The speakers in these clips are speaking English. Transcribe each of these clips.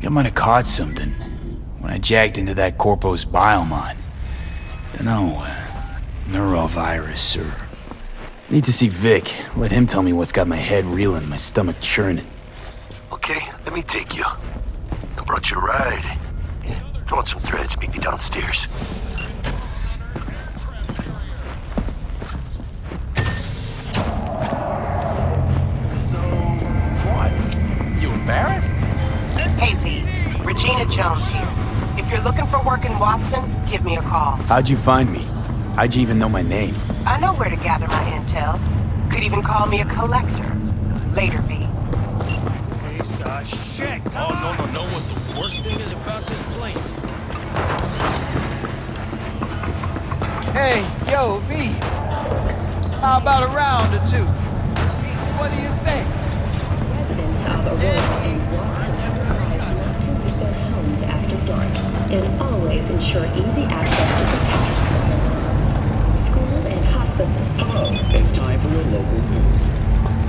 I might have caught something when I jacked into that Corpo's biomon. Dunno, neurovirus or... Need to see Vic. Let him tell me what's got my head reeling, my stomach churning. Okay, let me take you. I brought you a ride. Throw on some threads, meet me downstairs. So, what? You embarrassed? Hey V, Regina Jones here. If you're looking for work in Watson, give me a call. How'd you find me? How'd you even know my name? I know where to gather my intel. Could even call me a collector. Later, V. Piece of shit! Oh, no, know what the worst thing is about this place? Hey, yo, V. How about a round or two? What do you say? Residents of Aurora and Watson advised not to leave their homes after dark and always ensure easy access to protection from alarms. Schools and hospitals. Hello, it's time for your local news.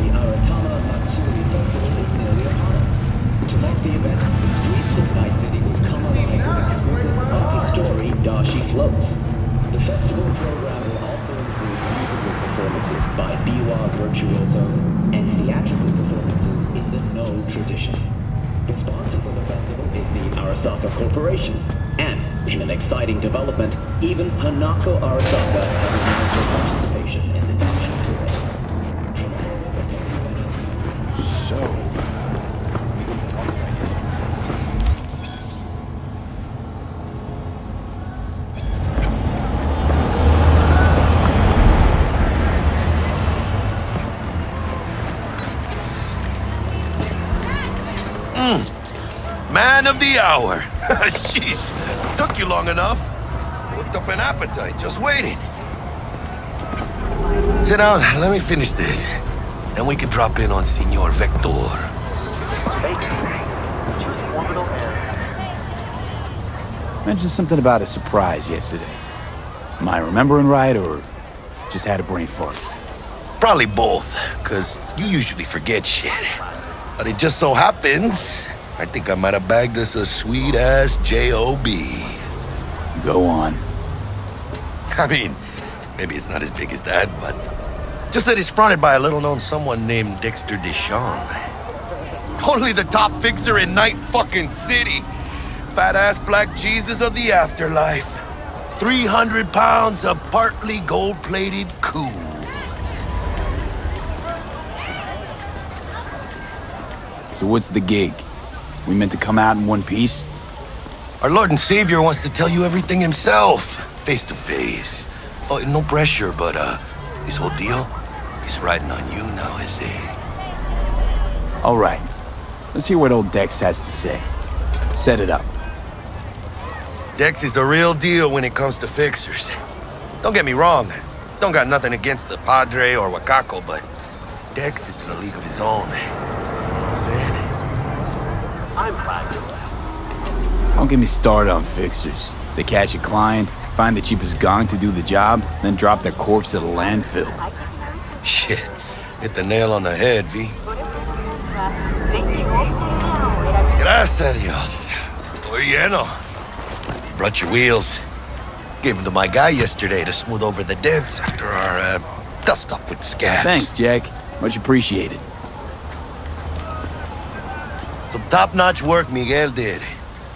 The Aratama Matsuri Festival is nearly upon us. To mark the event, the streets of Night City will come alive with exquisite multi-story dashi floats. The festival program will also include musical performances by biwa virtuosos and theatrical performances in the No tradition. The sponsor for the festival is the Arasaka Corporation, and in an exciting development, even Hanako Arasaka has announced her participation in the dashi parade. So, we didn't talk about yesterday. Man of the hour. Jeez, took you long enough. Whipped up an appetite, just waiting. Sit down, let me finish this. Then we can drop in on Senor Vector. Mentioned something about a surprise yesterday. Am I remembering right, or just had a brain fart? Probably both, because you usually forget shit. But it just so happens, I think I might have bagged us a sweet-ass J.O.B. Go on. I mean, maybe it's not as big as that, but just that it's fronted by a little-known someone named Dexter Deshawn. Only the top fixer in Night fucking City. Fat-ass black Jesus of the afterlife. 300 pounds of partly gold-plated cool. So what's the gig? We meant to come out in one piece? Our Lord and Savior wants to tell you everything himself, face to face. Oh, no pressure, but this whole deal, he's riding on you now, is he? All right. Let's hear what old Dex has to say. Set it up. Dex is a real deal when it comes to fixers. Don't get me wrong. Don't got nothing against the Padre or Wakako, but Dex is in a league of his own. I'm glad you left. Don't get me started on fixers. They catch a client, find the cheapest gong to do the job, then drop their corpse at a landfill. Shit. Hit the nail on the head, V. Gracias a Dios. Estoy lleno. Brought your wheels. Gave them to my guy yesterday to smooth over the dents after our dust-up with the scabs. Thanks, Jack. Much appreciated. Some top-notch work Miguel did.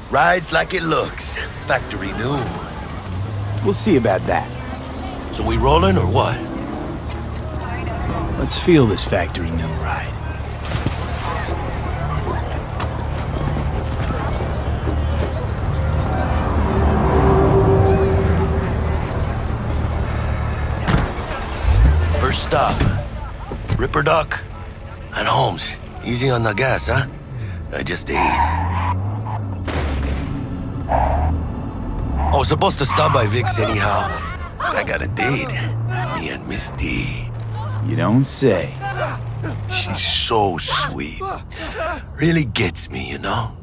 Rides like it looks. Factory new. We'll see about that. So we rolling or what? Let's feel this factory new ride. First stop. Ripper Duck and Holmes. Easy on the gas, huh? I just ate. I was supposed to stop by Vic's anyhow. But I got a date. Me and Miss D. You don't say. She's so sweet. Really gets me, you know?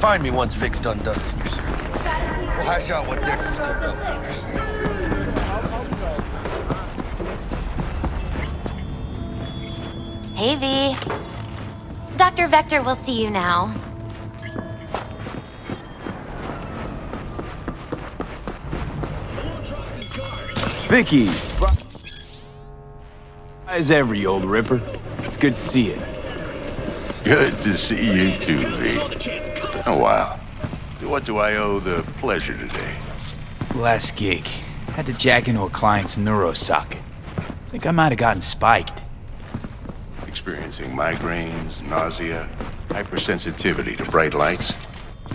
find me once Vic's done dusting your circuits. We'll hash out what Dex has cooked up for us. Hey, V. Dr. Vector will see you now. Vicky's. As every old ripper. It's good to see you. Good to see you too, V. It's been a while. What do I owe the pleasure today? Last gig. Had to jack into a client's neuro socket. Think I might have gotten spiked. Experiencing migraines, nausea, hypersensitivity to bright lights?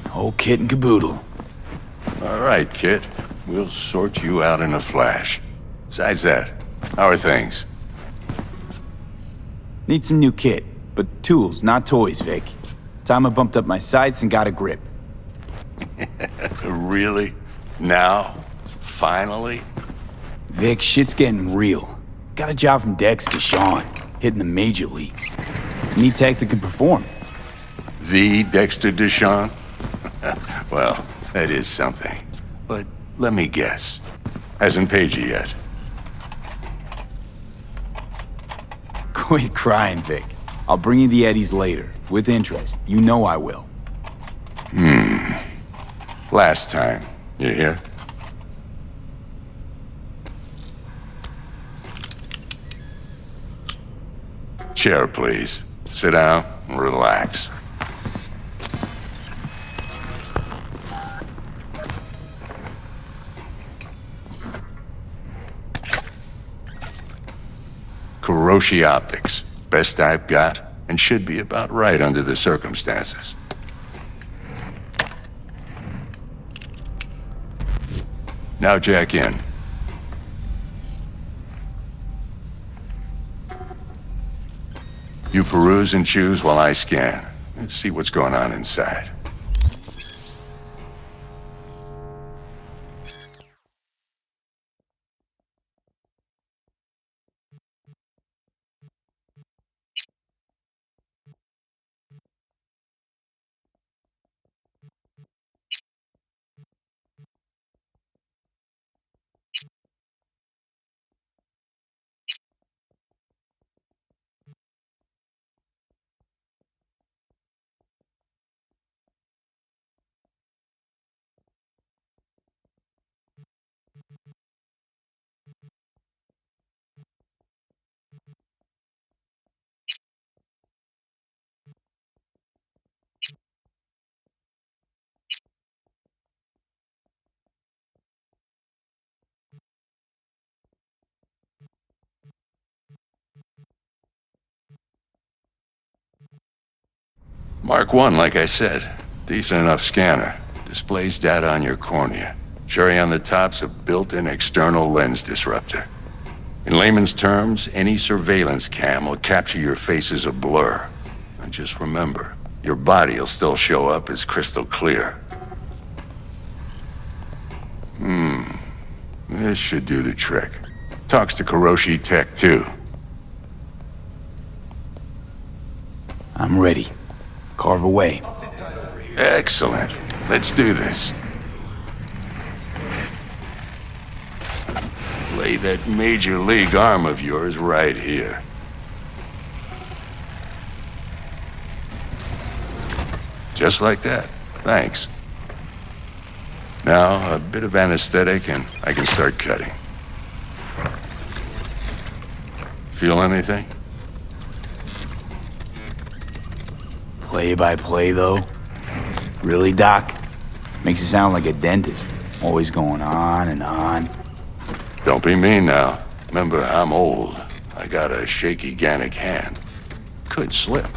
Whole kit and caboodle. All right, kid. We'll sort you out in a flash. Besides that, how are things? Need some new kit, but tools, not toys, Vic. Time I bumped up my sights and got a grip. Really? Now? Finally? Vic, shit's getting real. Got a job from Dex to Sean, hitting the major leagues. Need tech that can perform. The Dexter Deshawn? Well, that is something. But let me guess. Hasn't paid you yet. Quit crying, Vic. I'll bring you the eddies later, with interest. You know I will. Last time. You hear? Chair, please. Sit down and relax. Kuroshi Optics. Best I've got, and should be about right under the circumstances. Now jack in. You peruse and choose while I scan. See what's going on inside. Mark 1, like I said. Decent enough scanner. Displays data on your cornea. Cherry on the top's a built-in external lens disruptor. In layman's terms, any surveillance cam will capture your face as a blur. And just remember, your body will still show up as crystal clear. This should do the trick. Talks to Kuroshi Tech, too. I'm ready. Carve away. Excellent. Let's do this. Lay that major league arm of yours right here. Just like that. Thanks. Now, a bit of anesthetic and I can start cutting. Feel anything? Play by play, though? Really, Doc? Makes you sound like a dentist. Always going on and on. Don't be mean now. Remember, I'm old. I got a shaky Gannic hand. Could slip.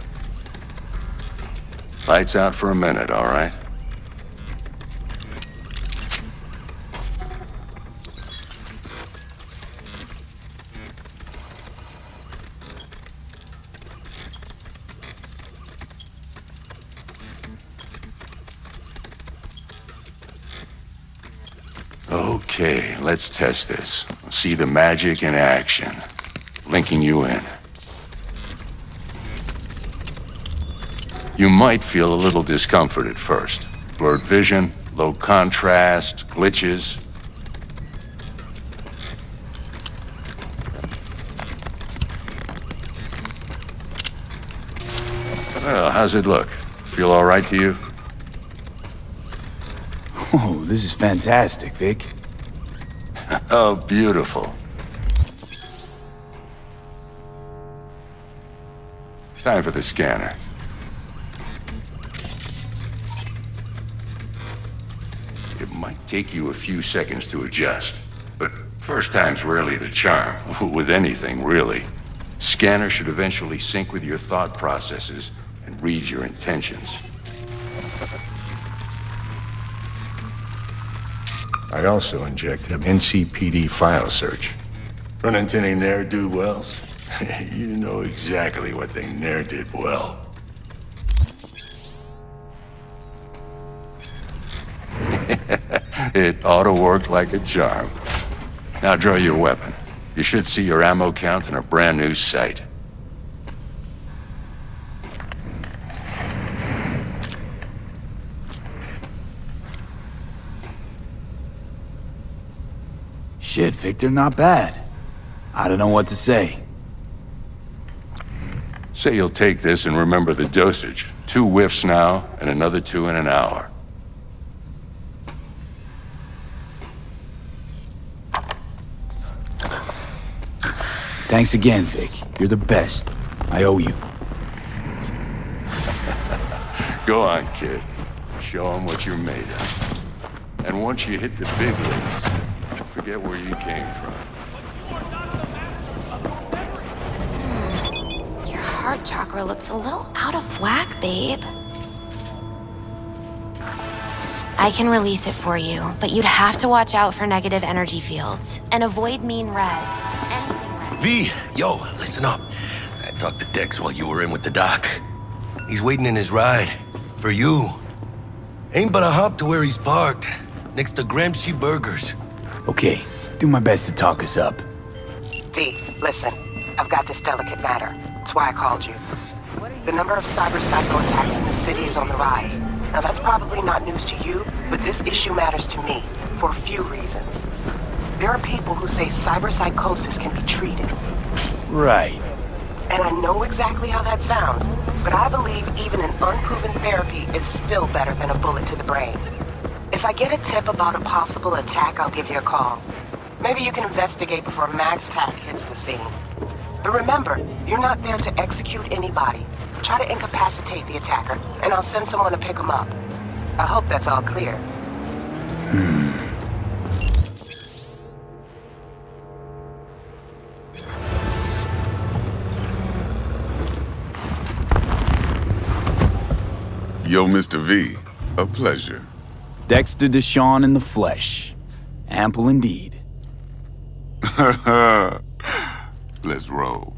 Lights out for a minute, all right? Okay, let's test this. See the magic in action. Linking you in. You might feel a little discomfort at first. Blurred vision, low contrast, glitches. Well, how's it look? Feel all right to you? Oh, this is fantastic, Vic. Oh, beautiful. Time for the scanner. It might take you a few seconds to adjust, but first time's rarely the charm, with anything, really. Scanner should eventually sync with your thought processes and read your intentions. I also injected NCPD file search. Run into any ne'er-do-wells? You know exactly what they ne'er did well. It ought to work like a charm. Now draw your weapon. You should see your ammo count in a brand new sight. Shit, Victor, not bad. I don't know what to say. Say you'll take this and remember the dosage. 2 whiffs now, and another 2 in an hour. Thanks again, Vic. You're the best. I owe you. Go on, kid. Show them what you're made of. And once you hit the big leagues, forget where you came from. Your heart chakra looks a little out of whack, babe. I can release it for you, but you'd have to watch out for negative energy fields and avoid mean reds. V, yo, listen up. I talked to Dex while you were in with the doc. He's waiting in his ride. For you. Ain't but a hop to where he's parked. Next to Gramsci Burgers. Okay, do my best to talk us up. V, listen. I've got this delicate matter. That's why I called you. The number of cyber psycho attacks in the city is on the rise. Now that's probably not news to you, but this issue matters to me for a few reasons. There are people who say cyber psychosis can be treated. Right. And I know exactly how that sounds, but I believe even an unproven therapy is still better than a bullet to the brain. If I get a tip about a possible attack, I'll give you a call. Maybe you can investigate before MaxTac hits the scene. But remember, you're not there to execute anybody. Try to incapacitate the attacker, and I'll send someone to pick him up. I hope that's all clear. Yo, Mr. V, a pleasure. Dexter Deshawn in the flesh. Ample indeed. Let's roll.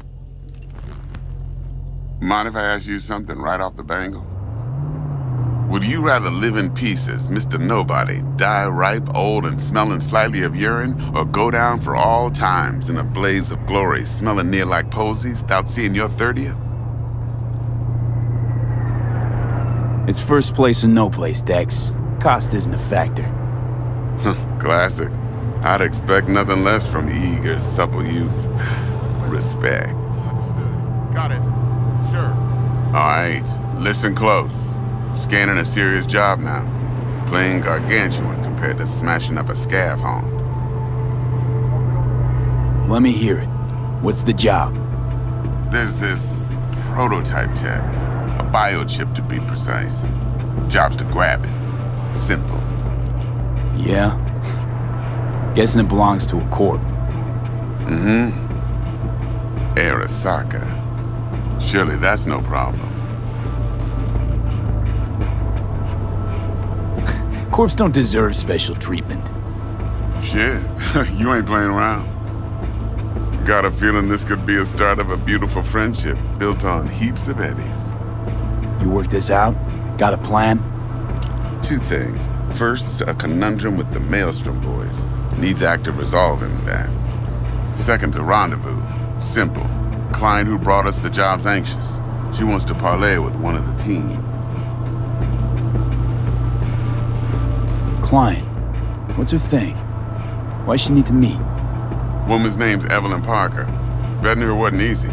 Mind if I ask you something right off the bangle? Would you rather live in peace as Mr. Nobody, die ripe, old, and smelling slightly of urine, or go down for all times in a blaze of glory, smelling near like posies, without seeing your 30th? It's first place or no place, Dex. Cost isn't a factor. Classic. I'd expect nothing less from eager, supple youth. Respect. Got it. Sure. All right, listen close. Scanning a serious job now. Playing gargantuan compared to smashing up a scav home. Let me hear it. What's the job? There's this prototype tech. A biochip to be precise. Job's to grab it. Simple. Yeah? Guessing it belongs to a corp. Mm-hmm. Arasaka. Surely that's no problem. Corps don't deserve special treatment. Shit, you ain't playing around. Got a feeling this could be a start of a beautiful friendship built on heaps of eddies. You work this out? Got a plan? 2 things. First, a conundrum with the Maelstrom boys. Needs active resolving that. Second, a rendezvous. Simple. Client who brought us the job's anxious. She wants to parlay with one of the team. Client. What's her thing? Why she need to meet? Woman's name's Evelyn Parker. Betting her wasn't easy.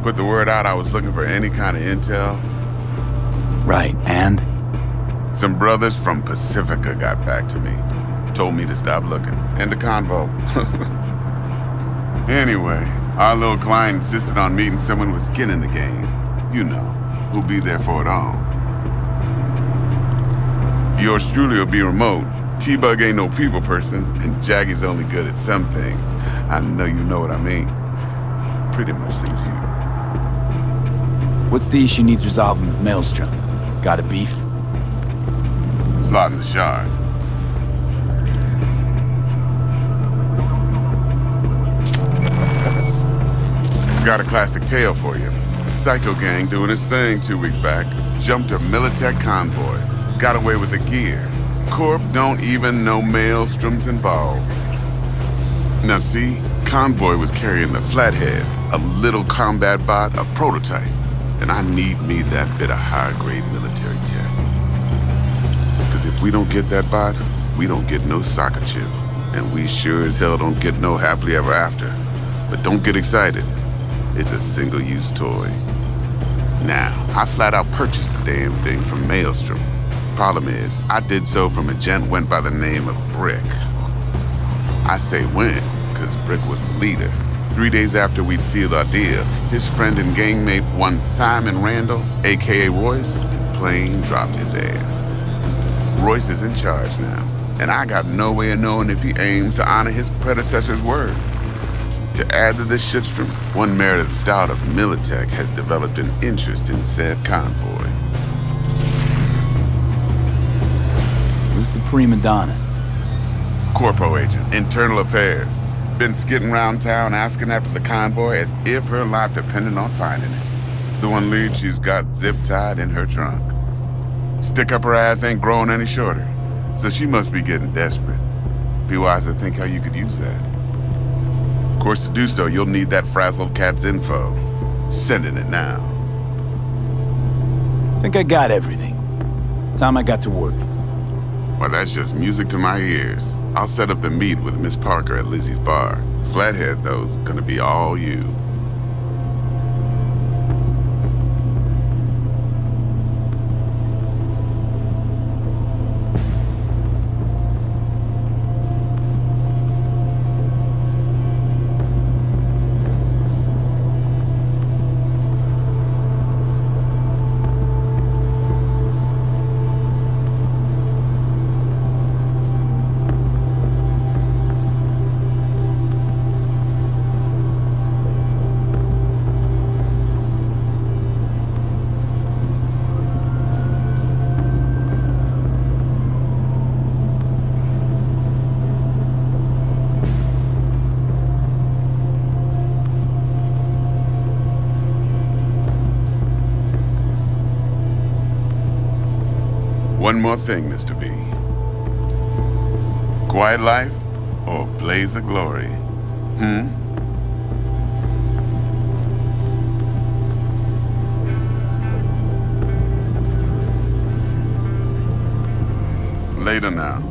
Put the word out I was looking for any kind of intel. Right, and? Some brothers from Pacifica got back to me. Told me to stop looking. End the convo. Anyway, our little client insisted on meeting someone with skin in the game. You know, who'll be there for it all. Yours truly will be remote. T-Bug ain't no people person, and Jaggy's only good at some things. I know you know what I mean. Pretty much leaves you. What's the issue needs resolving with Maelstrom? Got a beef? Slot in the shard. Got a classic tale for you. Psycho gang doing his thing 2 weeks back. Jumped a Militech convoy. Got away with the gear. Corp don't even know Maelstrom's involved. Now see, convoy was carrying the Flathead, a little combat bot, a prototype. And I need me that bit of high-grade military tech. Because if we don't get that bot, we don't get no soccer chip. And we sure as hell don't get no happily ever after. But don't get excited. It's a single-use toy. Now, I flat out purchased the damn thing from Maelstrom. Problem is, I did so from a gent went by the name of Brick. I say when, because Brick was the leader. 3 days after we'd sealed our deal, his friend and gangmate, one Simon Randall, aka Royce, plain dropped his ass. Royce is in charge now, and I got no way of knowing if he aims to honor his predecessor's word. To add to this shitstrom, one Meredith Stout of Militech has developed an interest in said convoy. Who's the prima donna? Corpo agent, internal affairs. Been skidding around town asking after the convoy as if her life depended on finding it. The one lead she's got zip-tied in her trunk. Stick up her ass ain't growing any shorter, so she must be getting desperate. Be wise to think how you could use that. Of course, to do so, you'll need that frazzled cat's info. Sending it now. Think I got everything. Time I got to work. Well, that's just music to my ears. I'll set up the meet with Miss Parker at Lizzie's bar. Flathead, though's gonna be all you. One more thing, Mr. V. Quiet life or blaze of glory? Later now.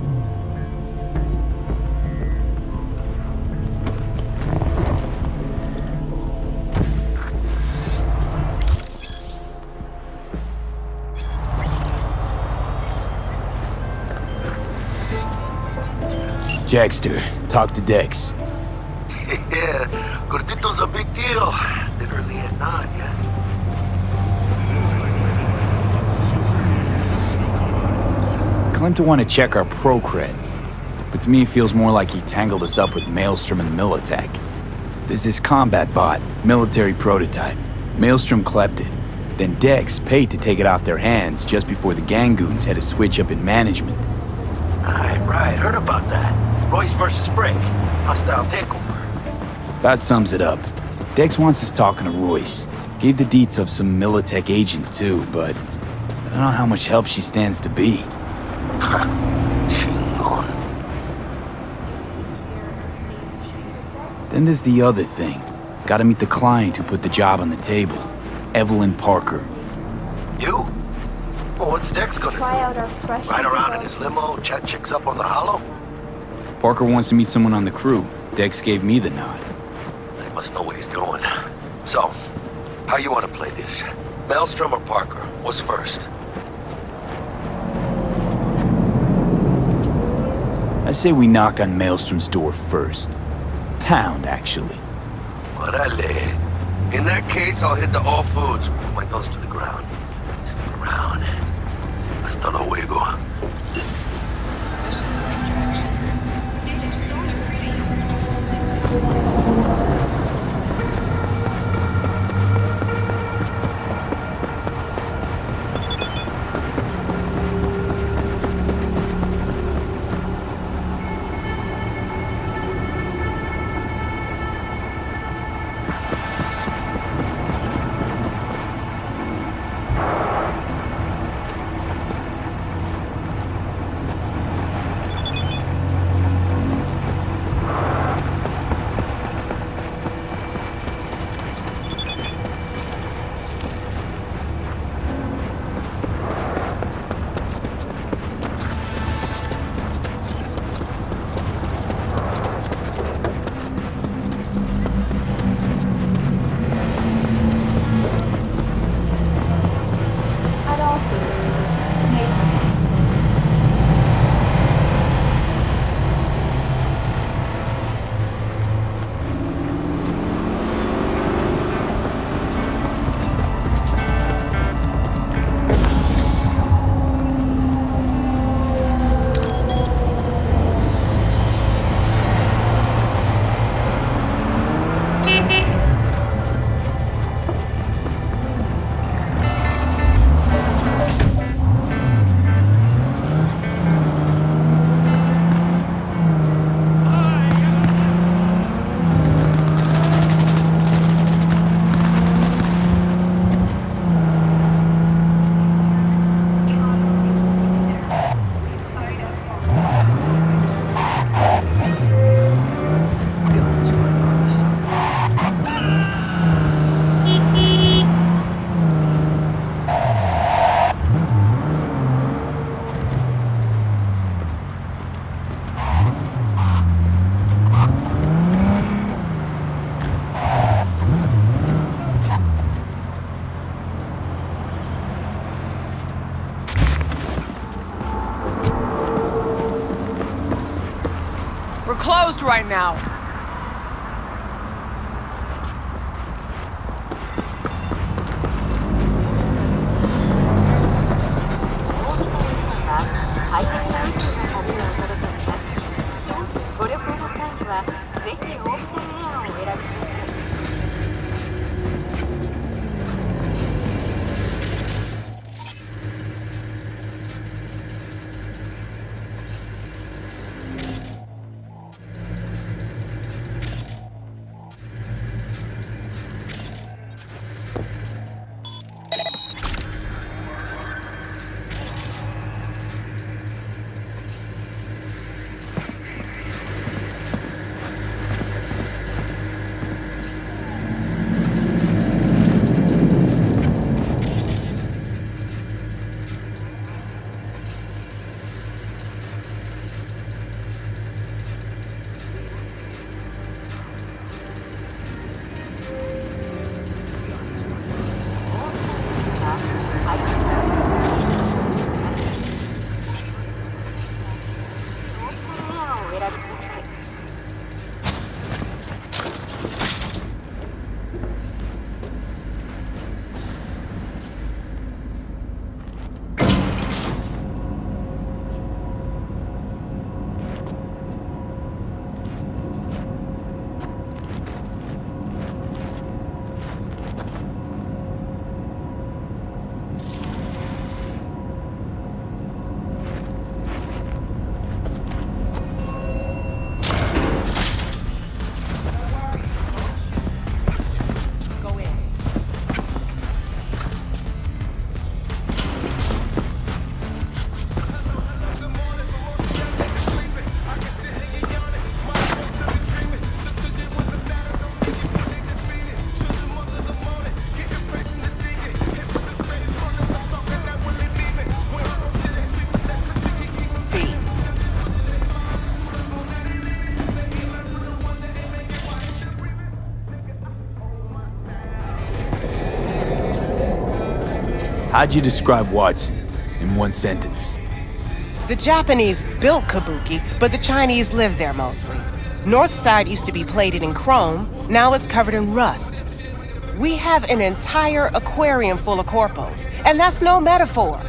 Jackster, talk to Dex. Yeah, Gordito's a big deal. Literally and not, yeah. Claimed to want to check our pro cred, but to me it feels more like he tangled us up with Maelstrom and Militech. There's this combat bot, military prototype. Maelstrom clept it. Then Dex paid to take it off their hands just before the Gangoons had a switch up in management. Right, heard about that. Royce versus Brick. Hostile takeover. That sums it up. Dex wants us talking to Royce. Gave the deets of some Militech agent too, but I don't know how much help she stands to be. Then there's the other thing. Gotta meet the client who put the job on the table. Evelyn Parker. You? Well, what's Dex gonna Try out our do? fresh Ride around in vehicle. his limo, chat chicks up on the hollow? Parker wants to meet someone on the crew. Dex gave me the nod. He must know what he's doing. So, how you want to play this? Maelstrom or Parker? What's first? I say we knock on Maelstrom's door first. Pound, actually. Orale. In that case, I'll hit the all foods. Put my nose to the ground. Step around. Hasta luego. At all foods, made from Oxford. We're closed right now. How'd you describe Watson in one sentence? The Japanese built Kabuki, but the Chinese lived there mostly. North side used to be plated in chrome, now it's covered in rust. We have an entire aquarium full of corpos, and that's no metaphor.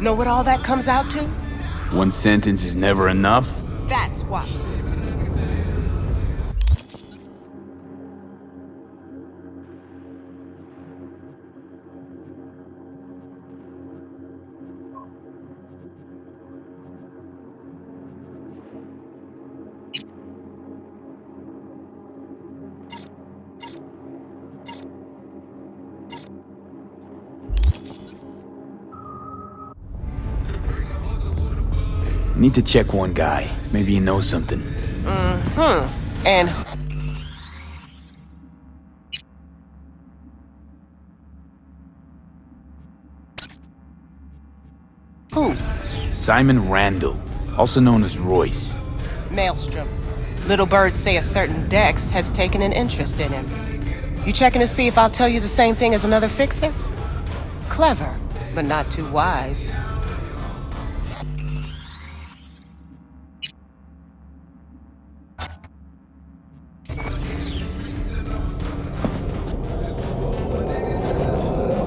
Know what all that comes out to? One sentence is never enough? That's Watson. Need to check one guy. Maybe he knows something. And who? Simon Randall, also known as Royce. Maelstrom. Little birds say a certain Dex has taken an interest in him. You checking to see if I'll tell you the same thing as another fixer? Clever, but not too wise.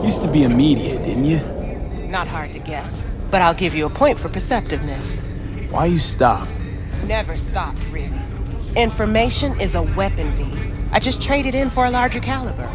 Used to be a media, didn't you? Not hard to guess, but I'll give you a point for perceptiveness. Why you stop? Never stopped, really. Information is a weapon, V. I just traded in for a larger caliber.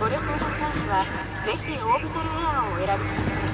ご旅行の際にはぜひオービタルエアーをお選びください。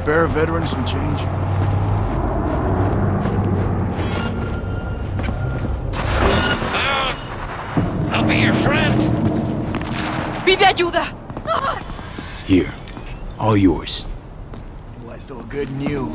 Spare a veteran some change? ¡Ayuda! Here. All yours. Why so good and you?